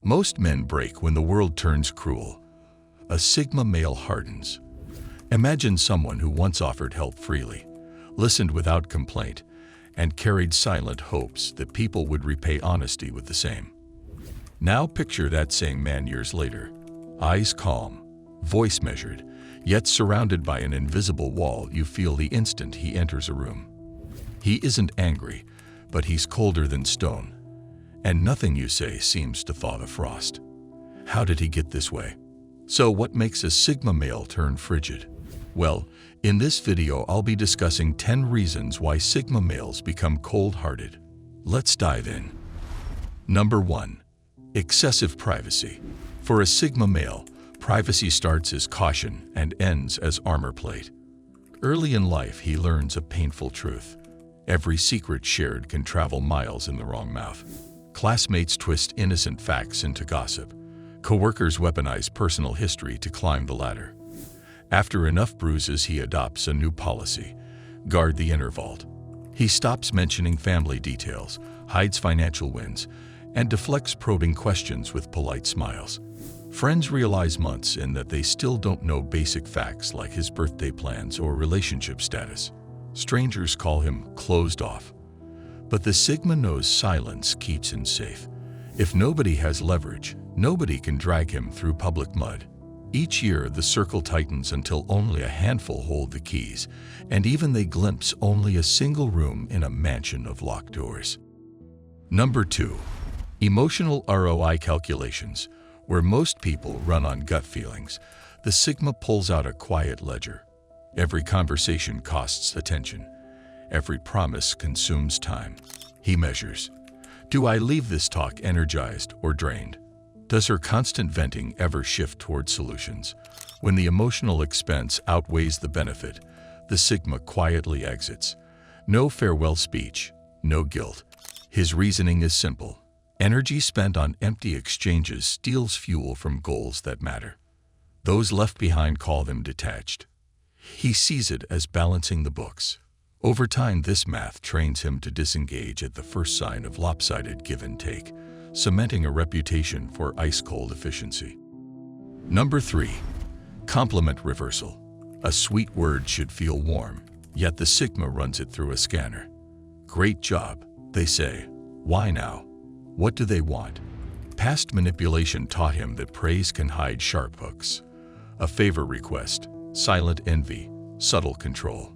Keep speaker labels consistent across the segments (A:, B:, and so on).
A: Most men break when the world turns cruel. A Sigma male hardens. Imagine someone who once offered help freely, listened without complaint, and carried silent hopes that people would repay honesty with the same. Now picture that same man years later, eyes calm, voice measured, yet surrounded by an invisible wall you feel the instant he enters a room. He isn't angry, but he's colder than stone, and nothing you say seems to thaw the frost. How did he get this way? So what makes a Sigma male turn frigid? Well, in this video I'll be discussing 10 reasons why Sigma males become cold-hearted. Let's dive in. Number 1. Excessive privacy. For a Sigma male, privacy starts as caution and ends as armor plate. Early in life he learns a painful truth. Every secret shared can travel miles in the wrong mouth. Classmates twist innocent facts into gossip. Coworkers weaponize personal history to climb the ladder. After enough bruises, he adopts a new policy: guard the inner vault. He stops mentioning family details, hides financial wins, and deflects probing questions with polite smiles. Friends realize months in that they still don't know basic facts like his birthday plans or relationship status. Strangers call him closed off. But the Sigma knows silence keeps him safe. If nobody has leverage, nobody can drag him through public mud. Each year, the circle tightens until only a handful hold the keys, and even they glimpse only a single room in a mansion of locked doors. Number 2. Emotional ROI calculations. Where most people run on gut feelings, the Sigma pulls out a quiet ledger. Every conversation costs attention. Every promise consumes time. He measures. Do I leave this talk energized or drained? Does her constant venting ever shift toward solutions? When the emotional expense outweighs the benefit, the Sigma quietly exits. No farewell speech, no guilt. His reasoning is simple. Energy spent on empty exchanges steals fuel from goals that matter. Those left behind call them detached. He sees it as balancing the books. Over time, this math trains him to disengage at the first sign of lopsided give and take, cementing a reputation for ice-cold efficiency. Number 3. Compliment reversal. A sweet word should feel warm, yet the Sigma runs it through a scanner. Great job, they say. Why now? What do they want? Past manipulation taught him that praise can hide sharp hooks. A favor request, silent envy, subtle control.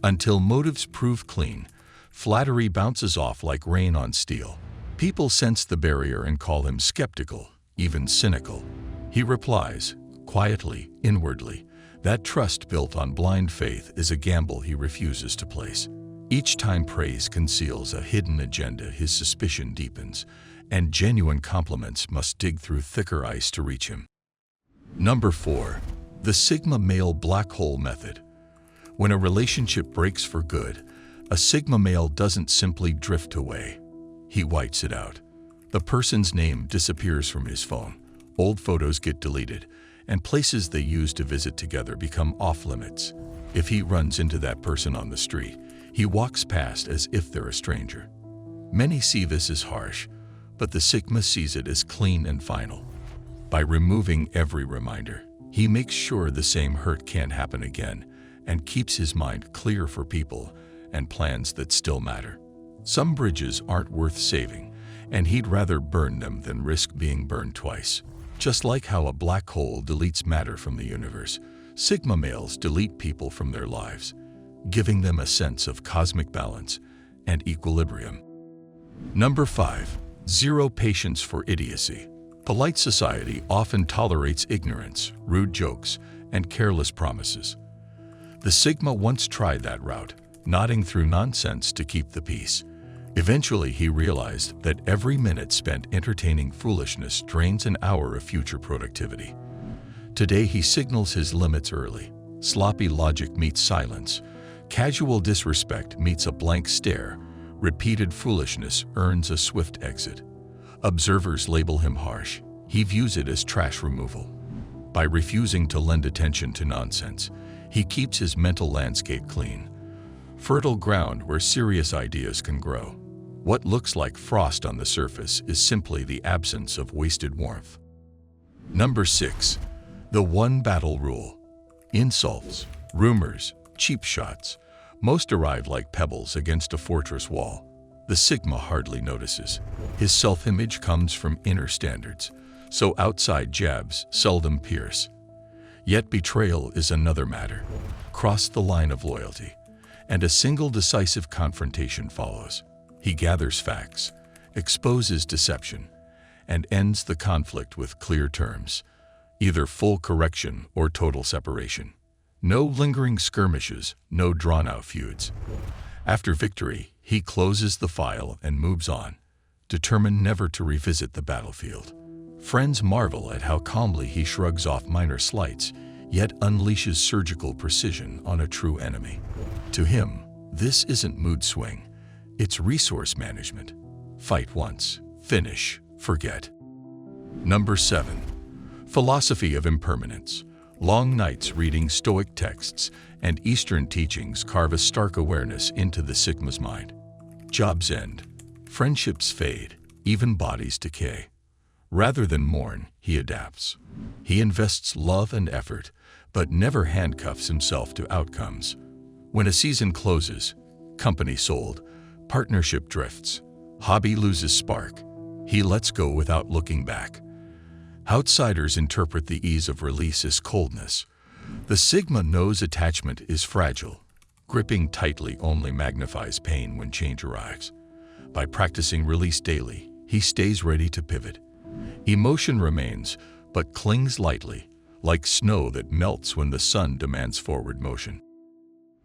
A: Until motives prove clean, flattery bounces off like rain on steel. People sense the barrier and call him skeptical, even cynical. He replies, quietly, inwardly. That trust built on blind faith is a gamble he refuses to place. Each time praise conceals a hidden agenda, his suspicion deepens, and genuine compliments must dig through thicker ice to reach him. Number 4. The Sigma male black hole method. When a relationship breaks for good, a Sigma male doesn't simply drift away. He whites it out. The person's name disappears from his phone, old photos get deleted, and places they used to visit together become off-limits. If he runs into that person on the street, he walks past as if they're a stranger. Many see this as harsh, but the Sigma sees it as clean and final. By removing every reminder, he makes sure the same hurt can't happen again and keeps his mind clear for people and plans that still matter. Some bridges aren't worth saving, and he'd rather burn them than risk being burned twice. Just like how a black hole deletes matter from the universe, Sigma males delete people from their lives, giving them a sense of cosmic balance and equilibrium. Number 5. Zero patience for idiocy. Polite society often tolerates ignorance, rude jokes, and careless promises. The Sigma once tried that route, nodding through nonsense to keep the peace. Eventually, he realized that every minute spent entertaining foolishness drains an hour of future productivity. Today, he signals his limits early. Sloppy logic meets silence. Casual disrespect meets a blank stare. Repeated foolishness earns a swift exit. Observers label him harsh. He views it as trash removal. By refusing to lend attention to nonsense, he keeps his mental landscape clean, fertile ground where serious ideas can grow. What looks like frost on the surface is simply the absence of wasted warmth. Number 6. The one battle rule. Insults, rumors, cheap shots, most arrive like pebbles against a fortress wall. The Sigma hardly notices. His self-image comes from inner standards, so outside jabs seldom pierce. Yet betrayal is another matter. Cross the line of loyalty, and a single decisive confrontation follows. He gathers facts, exposes deception, and ends the conflict with clear terms, either full correction or total separation. No lingering skirmishes, no drawn-out feuds. After victory, he closes the file and moves on, determined never to revisit the battlefield. Friends marvel at how calmly he shrugs off minor slights, yet unleashes surgical precision on a true enemy. To him, this isn't mood swing, it's resource management. Fight once, finish, forget. Number 7. Philosophy of impermanence. Long nights reading Stoic texts and Eastern teachings carve a stark awareness into the Sigma's mind. Jobs end, friendships fade, even bodies decay. Rather than mourn, he adapts. He invests love and effort, but never handcuffs himself to outcomes. When a season closes, company sold, partnership drifts, hobby loses spark, he lets go without looking back. Outsiders interpret the ease of release as coldness. The Sigma knows attachment is fragile. Gripping tightly only magnifies pain when change arrives. By practicing release daily, he stays ready to pivot. Emotion remains, but clings lightly, like snow that melts when the sun demands forward motion.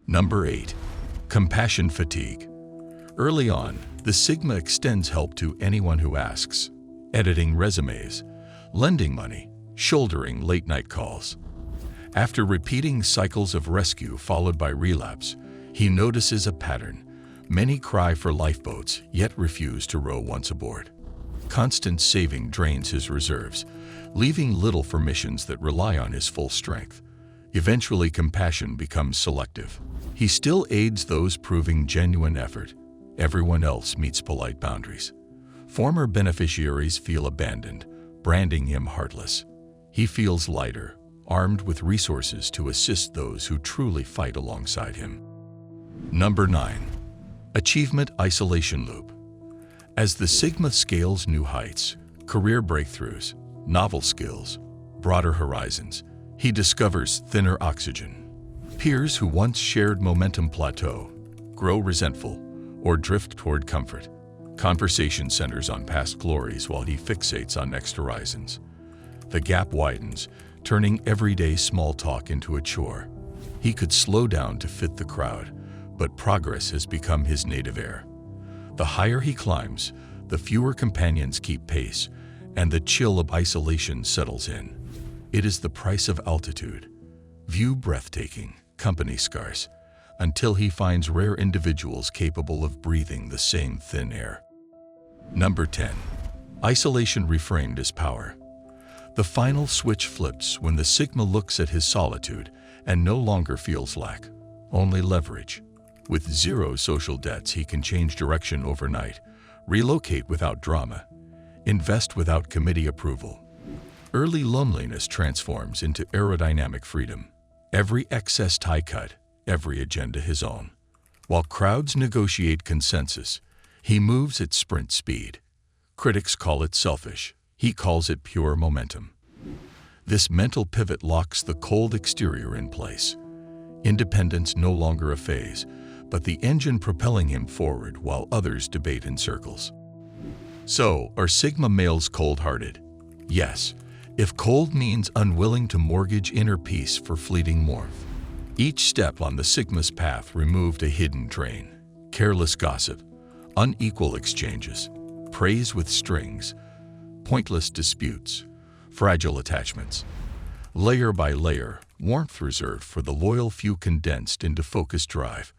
A: Number 8. Compassion fatigue. Early on, the Sigma extends help to anyone who asks, editing resumes, lending money, shouldering late-night calls. After repeating cycles of rescue followed by relapse, he notices a pattern. Many cry for lifeboats, yet refuse to row once aboard. Constant saving drains his reserves, leaving little for missions that rely on his full strength. Eventually, compassion becomes selective. He still aids those proving genuine effort. Everyone else meets polite boundaries. Former beneficiaries feel abandoned, branding him heartless. He feels lighter, armed with resources to assist those who truly fight alongside him. Number 9. Achievement isolation loop. As the Sigma scales new heights, career breakthroughs, novel skills, broader horizons, he discovers thinner oxygen. Peers who once shared momentum plateau, grow resentful, or drift toward comfort. Conversation centers on past glories while he fixates on next horizons. The gap widens, turning everyday small talk into a chore. He could slow down to fit the crowd, but progress has become his native air. The higher he climbs, the fewer companions keep pace, and the chill of isolation settles in. It is the price of altitude. View breathtaking, company scarce, until he finds rare individuals capable of breathing the same thin air. Number 10. Isolation reframed as power. The final switch flips when the Sigma looks at his solitude and no longer feels lack, only leverage. With zero social debts, he can change direction overnight, relocate without drama, invest without committee approval. Early loneliness transforms into aerodynamic freedom. Every excess tie cut, every agenda his own. While crowds negotiate consensus, he moves at sprint speed. Critics call it selfish. He calls it pure momentum. This mental pivot locks the cold exterior in place. Independence no longer a phase, but the engine propelling him forward while others debate in circles. So, are Sigma males cold-hearted? Yes, if cold means unwilling to mortgage inner peace for fleeting warmth. Each step on the Sigma's path removed a hidden drain. Careless gossip, unequal exchanges, praise with strings, pointless disputes, fragile attachments. Layer by layer, warmth reserved for the loyal few condensed into focused drive.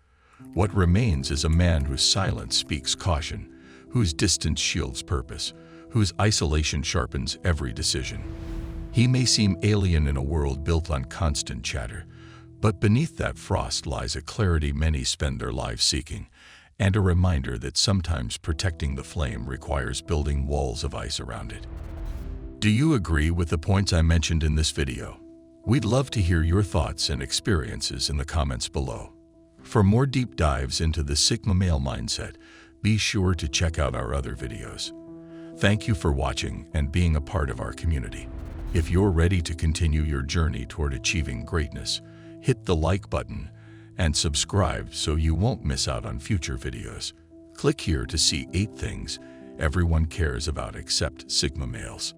A: What remains is a man whose silence speaks caution, whose distance shields purpose, whose isolation sharpens every decision. He may seem alien in a world built on constant chatter, but beneath that frost lies a clarity many spend their lives seeking, and a reminder that sometimes protecting the flame requires building walls of ice around it. Do you agree with the points I mentioned in this video? We'd love to hear your thoughts and experiences in the comments below. For more deep dives into the Sigma male mindset, be sure to check out our other videos. Thank you for watching and being a part of our community. If you're ready to continue your journey toward achieving greatness, hit the like button and subscribe so you won't miss out on future videos. Click here to see 8 things everyone cares about except Sigma males.